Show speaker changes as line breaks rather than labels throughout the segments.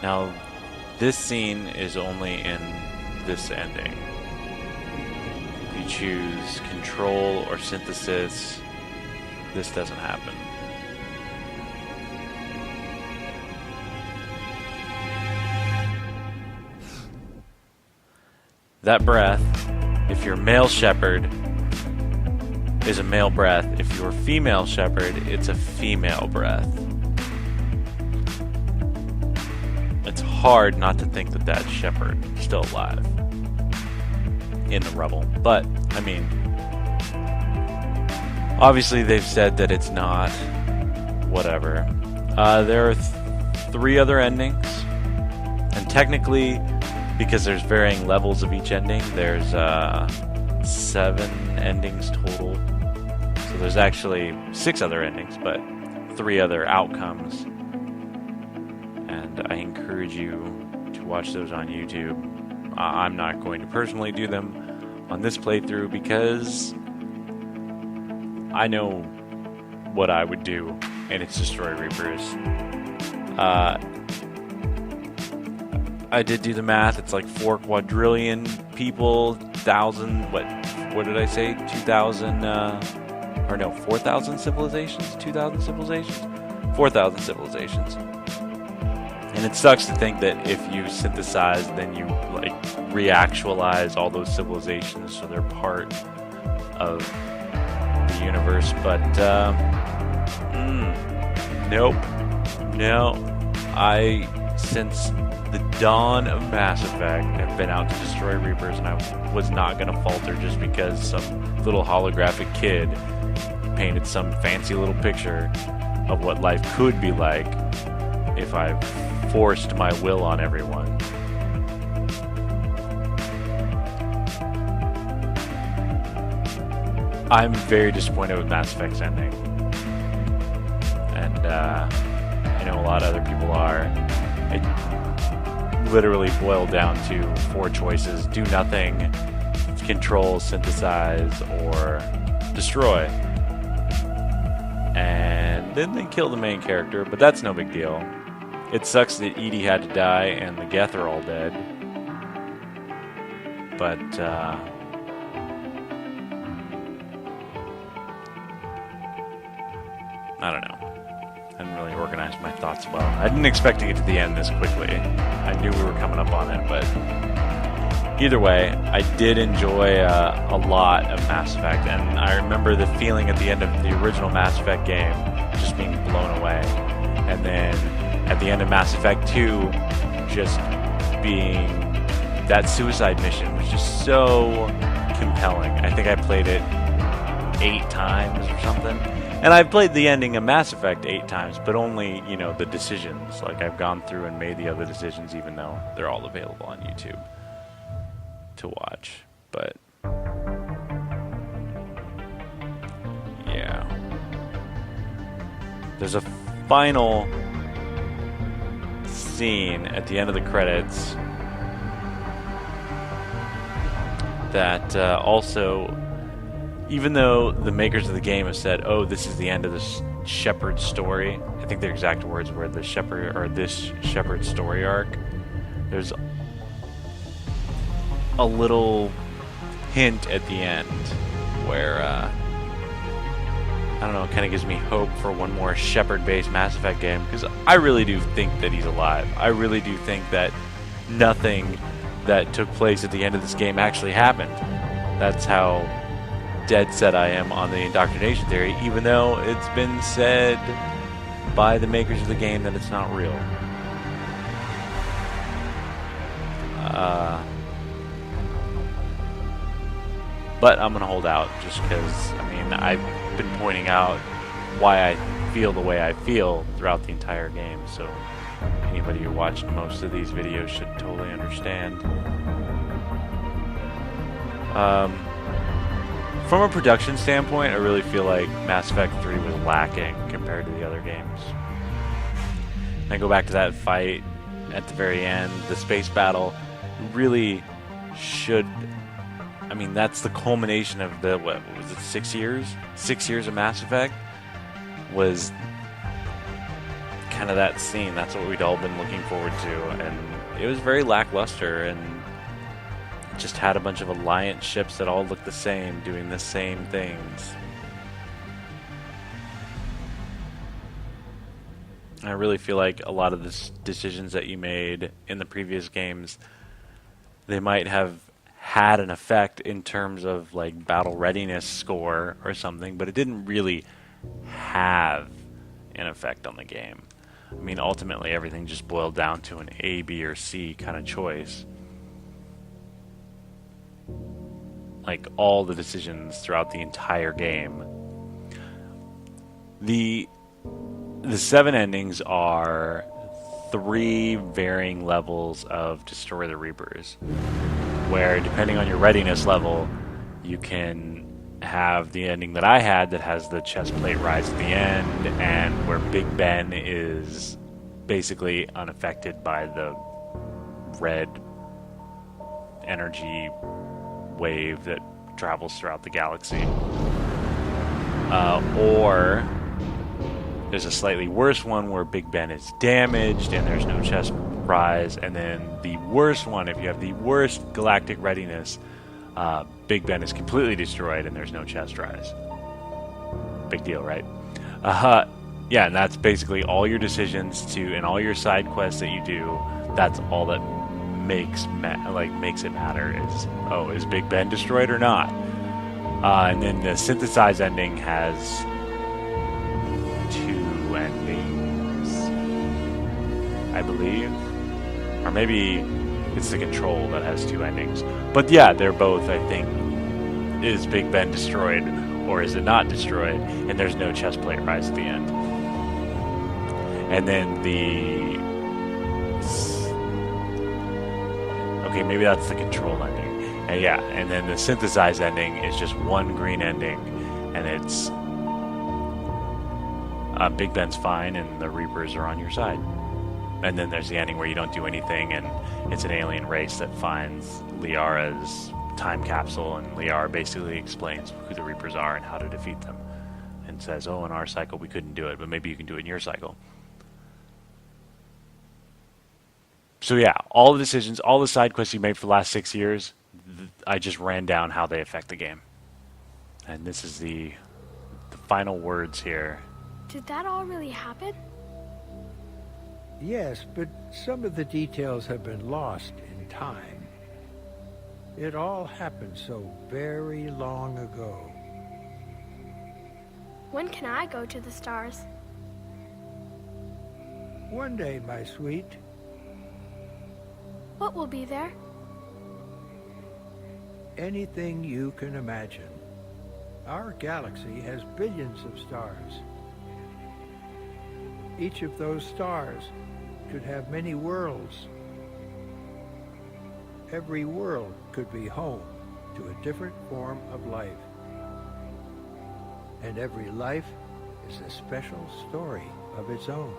Now, this scene is only in this ending. If you choose control or synthesis, this doesn't happen. That breath, if you're male shepherd, is a male breath. If you're female shepherd, it's a female breath. It's hard not to think that that shepherd is still alive in the rubble. But, I mean, obviously they've said that it's not. Whatever. There are 3 other endings. And technically, because there's varying levels of each ending, there's 7 endings total. So there's actually 6 other endings, but 3 other outcomes. And I encourage you to watch those on YouTube. I'm not going to personally do them on this playthrough because I know what I would do, and it's destroy Reapers. I did do the math. It's like 4 quadrillion people, 1,000. What did I say? 2,000. Or no, 4,000 civilizations. 2,000 civilizations. 4,000 civilizations. And it sucks to think that if you synthesize, then you like reactualize all those civilizations so they're part of the universe. But nope, no. Since the dawn of Mass Effect, I've been out to destroy Reapers, and I was not gonna falter just because some little holographic kid painted some fancy little picture of what life could be like if I forced my will on everyone. I'm very disappointed with Mass Effect's ending. And I know a lot of other people are. It literally boiled down to 4 choices. Do nothing, control, synthesize, or destroy. And then they kill the main character, but that's no big deal. It sucks that Edie had to die and the Geth are all dead. But, I don't know. I didn't really organize my thoughts well. I didn't expect to get to the end this quickly. I knew we were coming up on it, but either way, I did enjoy a lot of Mass Effect, and I remember the feeling at the end of the original Mass Effect game just being blown away. And then at the end of Mass Effect 2, just being that suicide mission was just so compelling. I think I played it 8 times or something. And I've played the ending of Mass Effect 8 times, but only, the decisions. Like, I've gone through and made the other decisions, even though they're all available on YouTube to watch. But, yeah. There's a final scene at the end of the credits that also, even though the makers of the game have said, "Oh, this is the end of this Shepard story," I think their exact words were "the Shepard" or "this Shepard story arc." There's a little hint at the end where I don't know, it kind of gives me hope for one more Shepard-based Mass Effect game, because I really do think that he's alive. I really do think that nothing that took place at the end of this game actually happened. That's how dead set I am on the indoctrination theory, even though it's been said by the makers of the game that it's not real. But I'm going to hold out just because, I've been pointing out why I feel the way I feel throughout the entire game, so anybody who watched most of these videos should totally understand. From a production standpoint, I really feel like Mass Effect 3 was lacking compared to the other games. And I go back to that fight at the very end, the space battle, really should... that's the culmination of the, what was it, 6 years? 6 years of Mass Effect was kind of that scene. That's what we'd all been looking forward to, and it was very lackluster, and it just had a bunch of alliance ships that all looked the same, doing the same things. I really feel like a lot of the decisions that you made in the previous games, they might have had an effect in terms of like battle readiness score or something, but it didn't really have an effect on the game. I mean, ultimately everything just boiled down to an A, B, or C kind of choice. Like all the decisions throughout the entire game. The 7 endings are 3 varying levels of Destroy the Reapers, where depending on your readiness level, you can have the ending that I had that has the chest plate rise at the end, and where Big Ben is basically unaffected by the red energy wave that travels throughout the galaxy. Or there's a slightly worse one where Big Ben is damaged and there's no chest rise, and then the worst one, if you have the worst galactic readiness, Big Ben is completely destroyed and there's no chest rise. Big deal, right? Yeah, and that's basically all your decisions and all your side quests that you do. That's all that makes it matter is Big Ben destroyed or not? And then the synthesized ending has 2 endings, I believe, or maybe it's the Control that has 2 endings. But yeah, they're both, I think, is Big Ben destroyed or is it not destroyed? And there's no chest plate rise at the end. And then okay, maybe that's the Control ending. And yeah, and then the synthesized ending is just 1 green ending, and it's Big Ben's fine and the Reapers are on your side. And then there's the ending where you don't do anything and it's an alien race that finds Liara's time capsule, and Liara basically explains who the Reapers are and how to defeat them, and says, oh, in our cycle we couldn't do it, but maybe you can do it in your cycle. So yeah, all the decisions, all the side quests you made for the last 6 years, I just ran down how they affect the game. And this is the final words here.
Did that all really happen?
Yes, but some of the details have been lost in time. It all happened so very long ago.
When can I go to the stars?
One day, my sweet.
What will be there?
Anything you can imagine. Our galaxy has billions of stars. Each of those stars could have many worlds. Every world could be home to a different form of life. And every life is a special story of its own.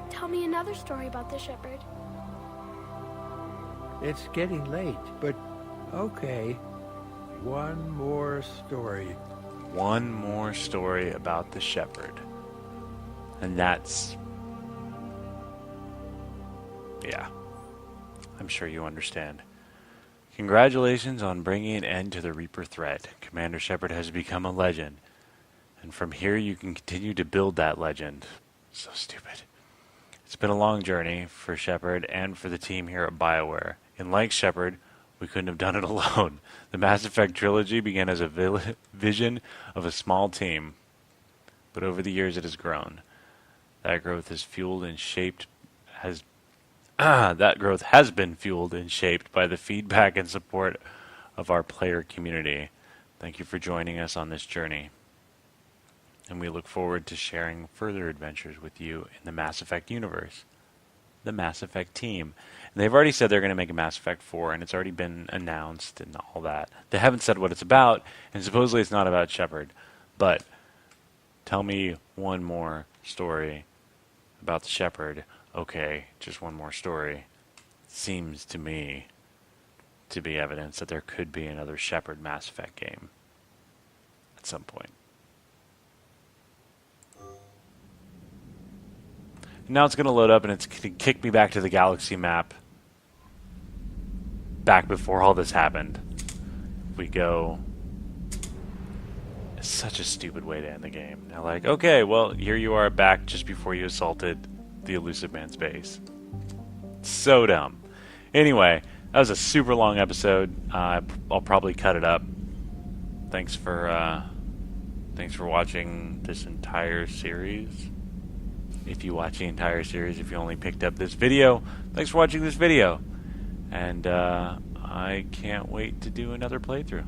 Tell me another story about the shepherd.
It's getting late, but okay. One more story.
One more story about the shepherd. And that's... yeah. I'm sure you understand. Congratulations on bringing an end to the Reaper threat. Commander Shepard has become a legend. And from here you can continue to build that legend. So stupid. It's been a long journey for Shepard and for the team here at BioWare. And like Shepard, we couldn't have done it alone. The Mass Effect trilogy began as a vision of a small team. But over the years it has grown. That growth has fueled and shaped that growth has been fueled and shaped by the feedback and support of our player community. Thank you for joining us on this journey. And we look forward to sharing further adventures with you in the Mass Effect universe. The Mass Effect team. And they've already said they're going to make a Mass Effect 4, and it's already been announced and all that. They haven't said what it's about, and supposedly it's not about Shepard. But tell me one more story about the Shepard. Okay, just one more story. Seems to me to be evidence that there could be another Shepard Mass Effect game at some point. Now it's going to load up and it's going to kick me back to the galaxy map back before all this happened. We go... It's such a stupid way to end the game. They're like, okay, well, here you are back just before you assaulted the Elusive Man's base. So dumb. Anyway, that was a super long episode. I'll probably cut it up. Thanks for watching this entire series. If you watch the entire series, if you only picked up this video, thanks for watching this video. And I can't wait to do another playthrough.